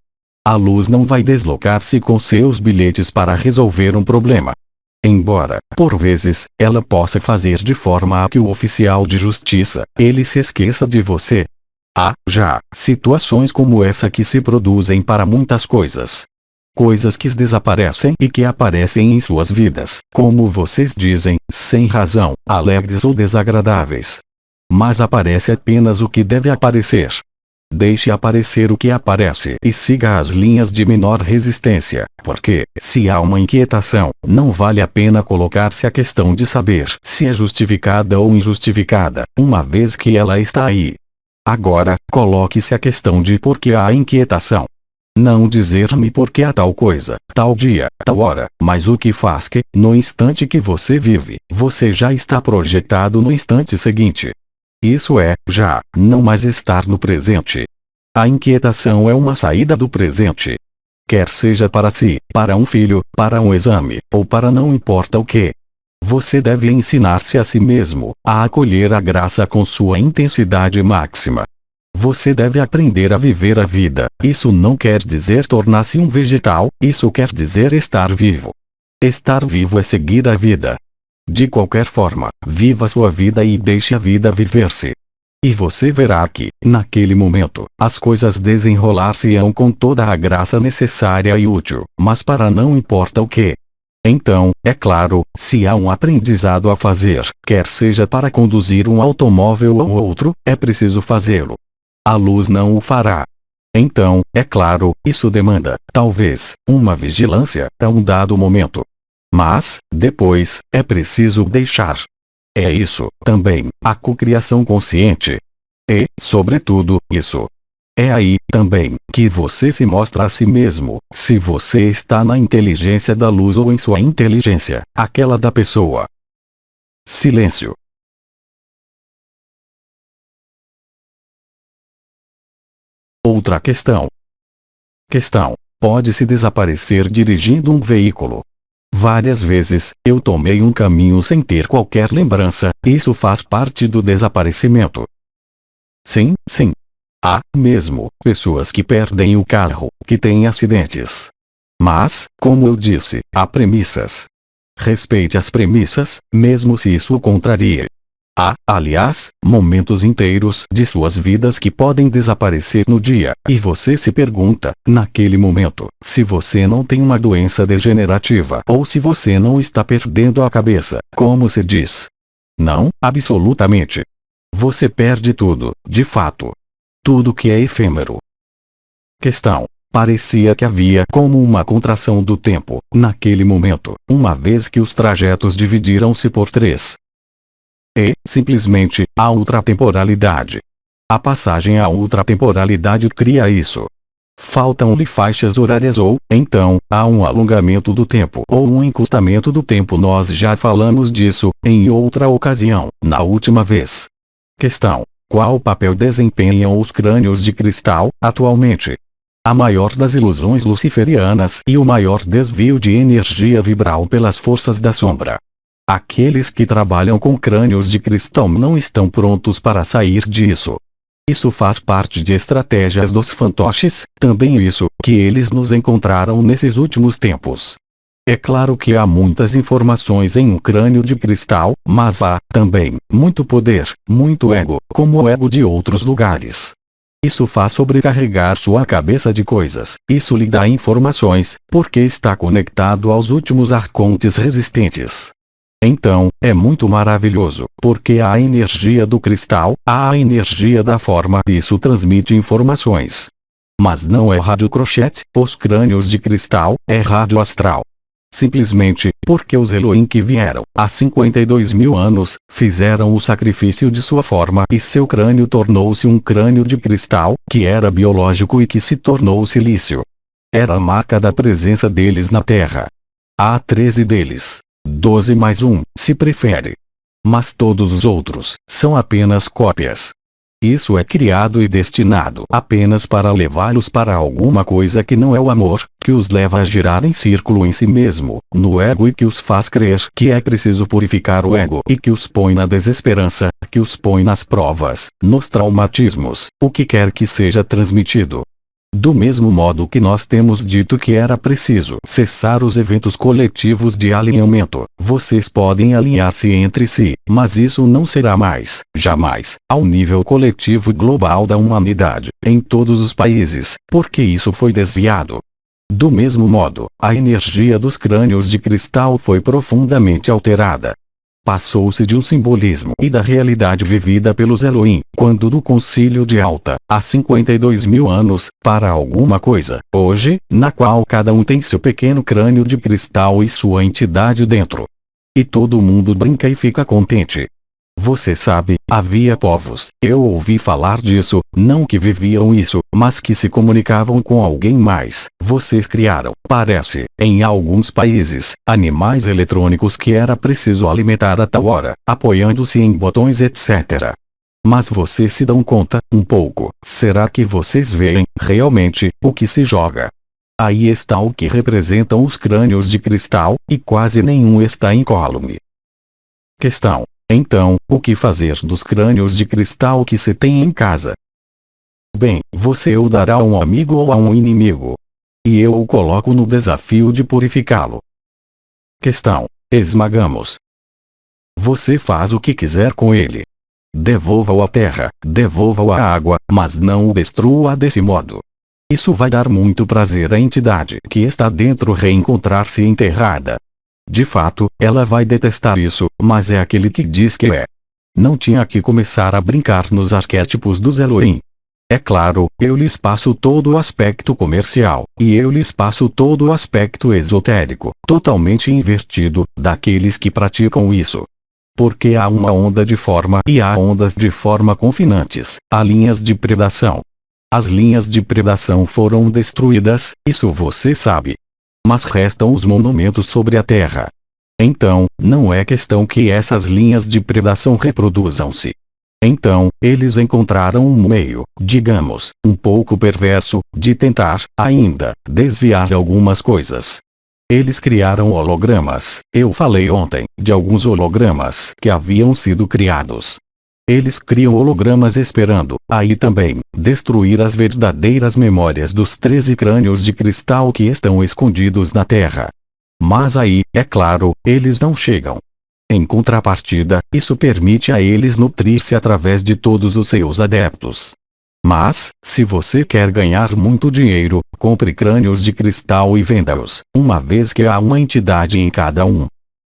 A luz não vai deslocar-se com seus bilhetes para resolver um problema. Embora, por vezes, ela possa fazer de forma a que o oficial de justiça, ele se esqueça de você. Há, já, situações como essa que se produzem para muitas coisas. Coisas que desaparecem e que aparecem em suas vidas, como vocês dizem, sem razão, alegres ou desagradáveis. Mas aparece apenas o que deve aparecer. Deixe aparecer o que aparece e siga as linhas de menor resistência, porque, se há uma inquietação, não vale a pena colocar-se a questão de saber se é justificada ou injustificada, uma vez que ela está aí. Agora, coloque-se a questão de por que há inquietação. Não dizer-me por que há tal coisa, tal dia, tal hora, mas o que faz que, no instante que você vive, você já está projetado no instante seguinte. Isso é, já, não mais estar no presente. A inquietação é uma saída do presente. Quer seja para si, para um filho, para um exame, ou para não importa o que. Você deve ensinar-se a si mesmo, a acolher a graça com sua intensidade máxima. Você deve aprender a viver a vida. Isso não quer dizer tornar-se um vegetal, isso quer dizer estar vivo. Estar vivo é seguir a vida. De qualquer forma, viva sua vida e deixe a vida viver-se. E você verá que, naquele momento, as coisas desenrolar-se-ão com toda a graça necessária e útil, mas para não importa o que. Então, é claro, se há um aprendizado a fazer, quer seja para conduzir um automóvel ou outro, é preciso fazê-lo. A luz não o fará. Então, é claro, isso demanda, talvez, uma vigilância, a um dado momento. Mas, depois, é preciso deixar. É isso, também, a cocriação consciente. E, sobretudo, isso. É aí, também, que você se mostra a si mesmo, se você está na inteligência da luz ou em sua inteligência, aquela da pessoa. Silêncio. Outra questão. Pode-se desaparecer dirigindo um veículo? Várias vezes, eu tomei um caminho sem ter qualquer lembrança, isso faz parte do desaparecimento. Sim, sim. Há, mesmo, pessoas que perdem o carro, que têm acidentes. Mas, como eu disse, há premissas. Respeite as premissas, mesmo se isso o contrarie. Há, aliás, momentos inteiros de suas vidas que podem desaparecer no dia, e você se pergunta, naquele momento, se você não tem uma doença degenerativa ou se você não está perdendo a cabeça, como se diz. Não, absolutamente. Você perde tudo, de fato. Tudo que é efêmero. Questão. Parecia que havia como uma contração do tempo, naquele momento, uma vez que os trajetos dividiram-se por 3. E, simplesmente, a ultratemporalidade. A passagem à ultratemporalidade cria isso. Faltam-lhe faixas horárias ou, então, há um alongamento do tempo ou um encurtamento do tempo. Nós já falamos disso, em outra ocasião, na última vez. Questão. Qual papel desempenham os crânios de cristal, atualmente? A maior das ilusões luciferianas e o maior desvio de energia vibral pelas forças da sombra. Aqueles que trabalham com crânios de cristal não estão prontos para sair disso. Isso faz parte de estratégias dos fantoches, também isso que eles nos encontraram nesses últimos tempos. É claro que há muitas informações em um crânio de cristal, mas há, também, muito poder, muito ego, como o ego de outros lugares. Isso faz sobrecarregar sua cabeça de coisas, isso lhe dá informações, porque está conectado aos últimos arcontes resistentes. Então, é muito maravilhoso, porque há a energia do cristal, há a energia da forma, isso transmite informações. Mas não é rádio crochete, os crânios de cristal, é rádio astral. Simplesmente, porque os Elohim que vieram, há 52.000 anos, fizeram o sacrifício de sua forma e seu crânio tornou-se um crânio de cristal, que era biológico e que se tornou silício. Era a marca da presença deles na Terra. Há 13 deles. 12 mais 1, se prefere. Mas todos os outros, são apenas cópias. Isso é criado e destinado apenas para levá-los para alguma coisa que não é o amor, que os leva a girar em círculo em si mesmo, no ego e que os faz crer que é preciso purificar o ego e que os põe na desesperança, que os põe nas provas, nos traumatismos, o que quer que seja transmitido. Do mesmo modo que nós temos dito que era preciso cessar os eventos coletivos de alinhamento, vocês podem alinhar-se entre si, mas isso não será mais, jamais, ao nível coletivo global da humanidade, em todos os países, porque isso foi desviado. Do mesmo modo, a energia dos crânios de cristal foi profundamente alterada. Passou-se de um simbolismo e da realidade vivida pelos Elohim, quando do concílio de Alta, há 52.000 anos, para alguma coisa, hoje, na qual cada um tem seu pequeno crânio de cristal e sua entidade dentro. E todo mundo brinca e fica contente. Você sabe, havia povos, eu ouvi falar disso, não que viviam isso, mas que se comunicavam com alguém mais. Vocês criaram, parece, em alguns países, animais eletrônicos que era preciso alimentar a tal hora, apoiando-se em botões etc. Mas vocês se dão conta, um pouco, será que vocês veem, realmente, o que se joga? Aí está o que representam os crânios de cristal, e quase nenhum está incólume. Questão. Então, o que fazer dos crânios de cristal que se tem em casa? Bem, você o dará a um amigo ou a um inimigo. E eu o coloco no desafio de purificá-lo. Questão. Esmagamos. Você faz o que quiser com ele. Devolva-o à terra, devolva-o à água, mas não o destrua desse modo. Isso vai dar muito prazer à entidade que está dentro reencontrar-se enterrada. De fato, ela vai detestar isso, mas é aquele que diz que é. Não tinha que começar a brincar nos arquétipos dos Elohim. É claro, eu lhes passo todo o aspecto comercial, e eu lhes passo todo o aspecto esotérico, totalmente invertido, daqueles que praticam isso. Porque há uma onda de forma e há ondas de forma confinantes, há linhas de predação. As linhas de predação foram destruídas, isso você sabe. Mas restam os monumentos sobre a terra. Então, não é questão que essas linhas de predação reproduzam-se. Então, eles encontraram um meio, digamos, um pouco perverso, de tentar, ainda, desviar algumas coisas. Eles criaram hologramas. Eu falei ontem, de alguns hologramas que haviam sido criados. Eles criam hologramas esperando, aí também, destruir as verdadeiras memórias dos 13 crânios de cristal que estão escondidos na Terra. Mas aí, é claro, eles não chegam. Em contrapartida, isso permite a eles nutrir-se através de todos os seus adeptos. Mas, se você quer ganhar muito dinheiro, compre crânios de cristal e venda-os, uma vez que há uma entidade em cada um.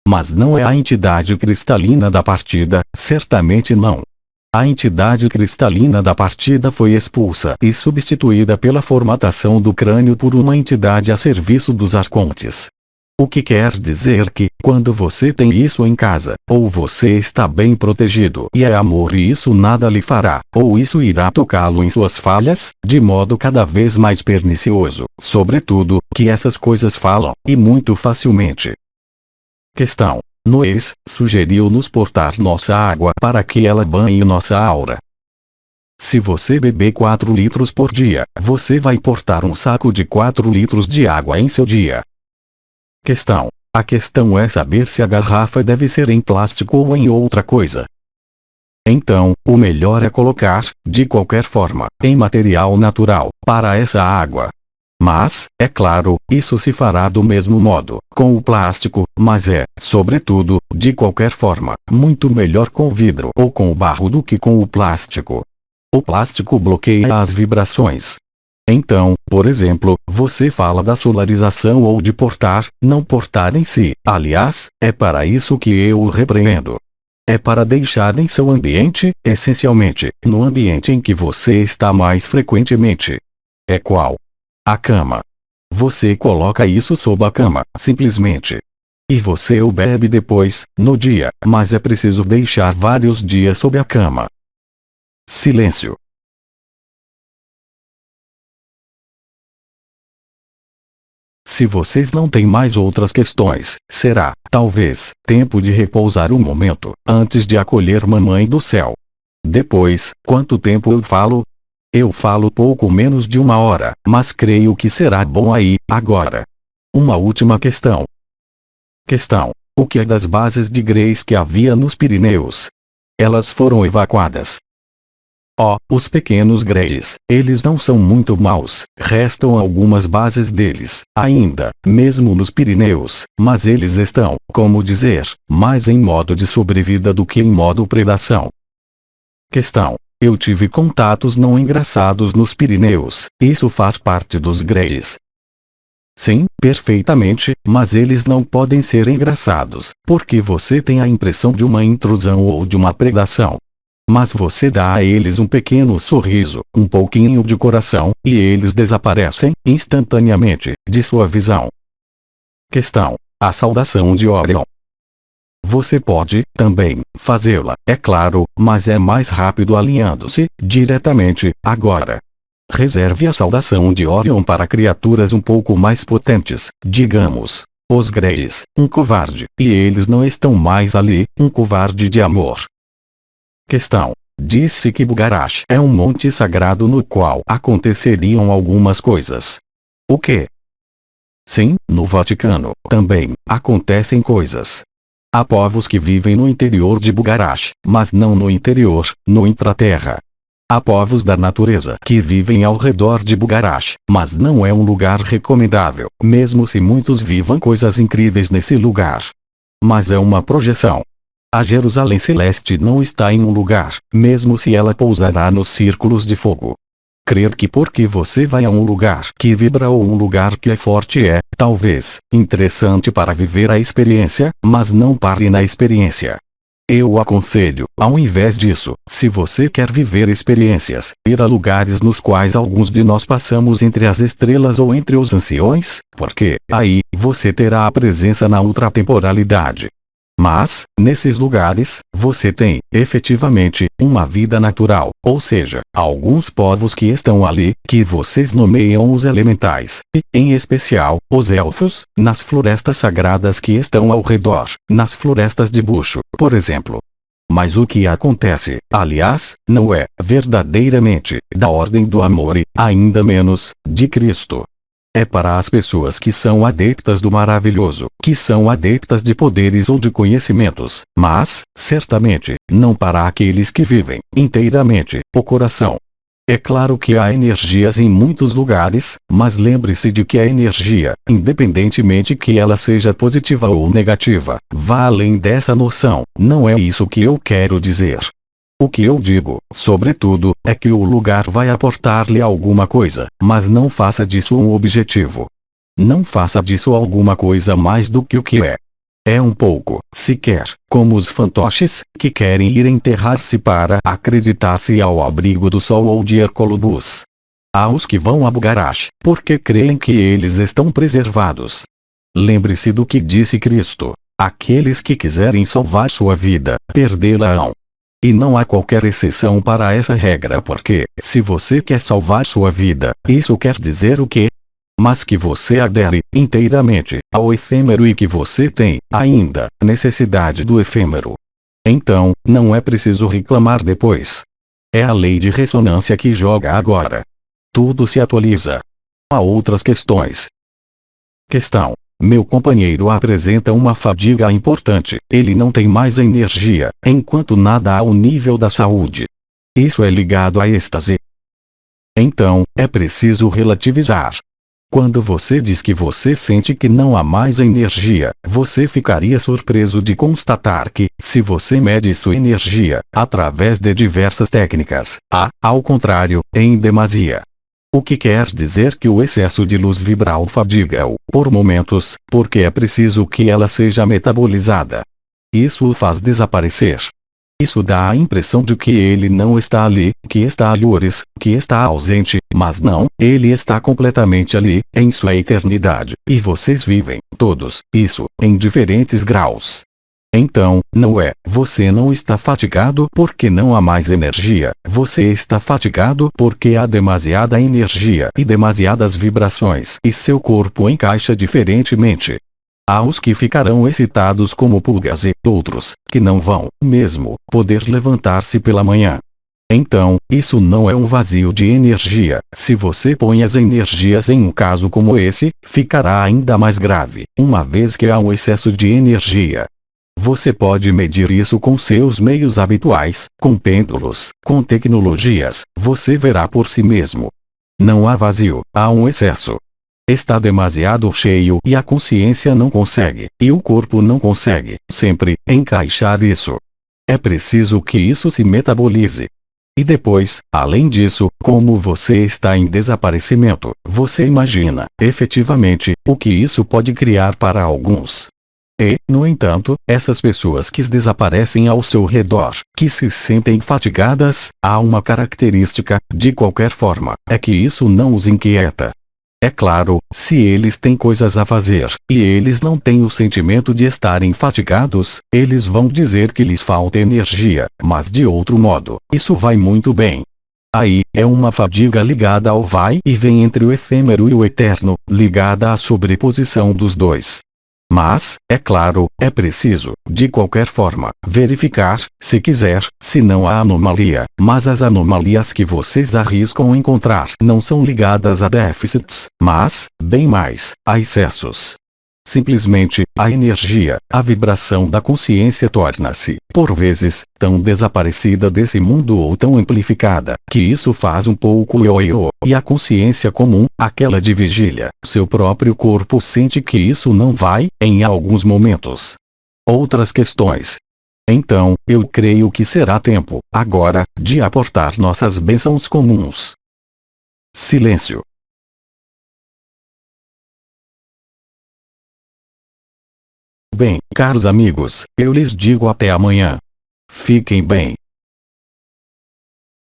Mas não é a entidade cristalina da partida, certamente não. A entidade cristalina da partida foi expulsa e substituída pela formatação do crânio por uma entidade a serviço dos arcontes. O que quer dizer que, quando você tem isso em casa, ou você está bem protegido e é amor e isso nada lhe fará, ou isso irá tocá-lo em suas falhas, de modo cada vez mais pernicioso, sobretudo, que essas coisas falam, e muito facilmente. Questão. Noés sugeriu-nos portar nossa água para que ela banhe nossa aura. Se você beber 4 litros por dia, você vai portar um saco de 4 litros de água em seu dia. Questão. A questão é saber se a garrafa deve ser em plástico ou em outra coisa. Então, o melhor é colocar, de qualquer forma, em material natural, para essa água. Mas, é claro, isso se fará do mesmo modo, com o plástico, mas é, sobretudo, de qualquer forma, muito melhor com vidro ou com o barro do que com o plástico. O plástico bloqueia as vibrações. Então, por exemplo, você fala da solarização ou de portar, não portar em si. Aliás, é para isso que eu o repreendo. É para deixar em seu ambiente, essencialmente, no ambiente em que você está mais frequentemente. É qual? A cama. Você coloca isso sob a cama, simplesmente. E você o bebe depois, no dia, mas é preciso deixar vários dias sob a cama. Silêncio. Se vocês não têm mais outras questões, será, talvez, tempo de repousar um momento, antes de acolher Mamãe do Céu. Depois, quanto tempo eu falo? Eu falo pouco menos de 1 hora, mas creio que será bom aí, agora. Uma última questão. Questão. O que é das bases de Grace que havia nos Pirineus? Elas foram evacuadas. Os pequenos Greys, eles não são muito maus, restam algumas bases deles, ainda, mesmo nos Pirineus, mas eles estão, como dizer, mais em modo de sobrevida do que em modo predação. Questão. Eu tive contatos não engraçados nos Pirineus, isso faz parte dos Greys. Sim, perfeitamente, mas eles não podem ser engraçados, porque você tem a impressão de uma intrusão ou de uma predação. Mas você dá a eles um pequeno sorriso, um pouquinho de coração, e eles desaparecem, instantaneamente, de sua visão. Questão. A saudação de Orion. Você pode, também, fazê-la, é claro, mas é mais rápido alinhando-se, diretamente, agora. Reserve a saudação de Orion para criaturas um pouco mais potentes, digamos, os Greys, um covarde, e eles não estão mais ali, um covarde de amor. Questão. Disse que Bugarash é um monte sagrado no qual aconteceriam algumas coisas. O quê? Sim, no Vaticano, também, acontecem coisas. Há povos que vivem no interior de Bugarash, mas não no interior, no intraterra. Há povos da natureza que vivem ao redor de Bugarash, mas não é um lugar recomendável, mesmo se muitos vivam coisas incríveis nesse lugar. Mas é uma projeção. A Jerusalém Celeste não está em um lugar, mesmo se ela pousará nos círculos de fogo. Crer que porque você vai a um lugar que vibra ou um lugar que é forte é, talvez, interessante para viver a experiência, mas não pare na experiência. Eu aconselho, ao invés disso, se você quer viver experiências, ir a lugares nos quais alguns de nós passamos entre as estrelas ou entre os anciões, porque, aí, você terá a presença na ultratemporalidade. Mas, nesses lugares, você tem, efetivamente, uma vida natural, ou seja, alguns povos que estão ali, que vocês nomeiam os elementais, e, em especial, os elfos, nas florestas sagradas que estão ao redor, nas florestas de bucho, por exemplo. Mas o que acontece, aliás, não é, verdadeiramente, da ordem do amor e, ainda menos, de Cristo. É para as pessoas que são adeptas do maravilhoso, que são adeptas de poderes ou de conhecimentos, mas, certamente, não para aqueles que vivem, inteiramente, o coração. É claro que há energias em muitos lugares, mas lembre-se de que a energia, independentemente que ela seja positiva ou negativa, vá além dessa noção, não é isso que eu quero dizer. O que eu digo, sobretudo, é que o lugar vai aportar-lhe alguma coisa, mas não faça disso um objetivo. Não faça disso alguma coisa mais do que o que é. É um pouco, sequer, como os fantoches, que querem ir enterrar-se para acreditar-se ao abrigo do sol ou de Herculebus. Há os que vão a Bugarash, porque creem que eles estão preservados. Lembre-se do que disse Cristo: aqueles que quiserem salvar sua vida, perdê-la-ão. E não há qualquer exceção para essa regra, porque, se você quer salvar sua vida, isso quer dizer o quê? Mas que você adere inteiramente ao efêmero e que você tem, ainda, necessidade do efêmero. Então, não é preciso reclamar depois. É a lei de ressonância que joga agora. Tudo se atualiza. Há outras questões. Questão: meu companheiro apresenta uma fadiga importante, ele não tem mais energia, enquanto nada ao nível da saúde. Isso é ligado à êxtase. Então, é preciso relativizar. Quando você diz que você sente que não há mais energia, você ficaria surpreso de constatar que, se você mede sua energia, através de diversas técnicas, há, ao contrário, em demasia. O que quer dizer que o excesso de luz vibral fadiga-o, por momentos, porque é preciso que ela seja metabolizada. Isso o faz desaparecer. Isso dá a impressão de que ele não está ali, que está alhures, que está ausente, mas não, ele está completamente ali, em sua eternidade, e vocês vivem, todos, isso, em diferentes graus. Então, não é, você não está fatigado porque não há mais energia, você está fatigado porque há demasiada energia e demasiadas vibrações e seu corpo encaixa diferentemente. Há os que ficarão excitados como pulgas e outros, que não vão, mesmo, poder levantar-se pela manhã. Então, isso não é um vazio de energia. Se você põe as energias em um caso como esse, ficará ainda mais grave, uma vez que há um excesso de energia. Você pode medir isso com seus meios habituais, com pêndulos, com tecnologias, você verá por si mesmo. Não há vazio, há um excesso. Está demasiado cheio e a consciência não consegue, e o corpo não consegue, sempre, encaixar isso. É preciso que isso se metabolize. E depois, além disso, como você está em desaparecimento, você imagina, efetivamente, o que isso pode criar para alguns. E, no entanto, essas pessoas que desaparecem ao seu redor, que se sentem fatigadas, há uma característica, de qualquer forma, é que isso não os inquieta. É claro, se eles têm coisas a fazer, e eles não têm o sentimento de estarem fatigados, eles vão dizer que lhes falta energia, mas de outro modo, isso vai muito bem. Aí, é uma fadiga ligada ao vai e vem entre o efêmero e o eterno, ligada à sobreposição dos dois. Mas, é claro, é preciso, de qualquer forma, verificar, se quiser, se não há anomalia, mas as anomalias que vocês arriscam encontrar não são ligadas a déficits, mas, bem mais, a excessos. Simplesmente, a energia, a vibração da consciência torna-se, por vezes, tão desaparecida desse mundo ou tão amplificada, que isso faz um pouco ioiô, e a consciência comum, aquela de vigília, seu próprio corpo sente que isso não vai, em alguns momentos. Outras questões. Então, eu creio que será tempo, agora, de aportar nossas bênçãos comuns. Silêncio. Bem, caros amigos, eu lhes digo até amanhã. Fiquem bem.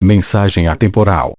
Mensagem atemporal.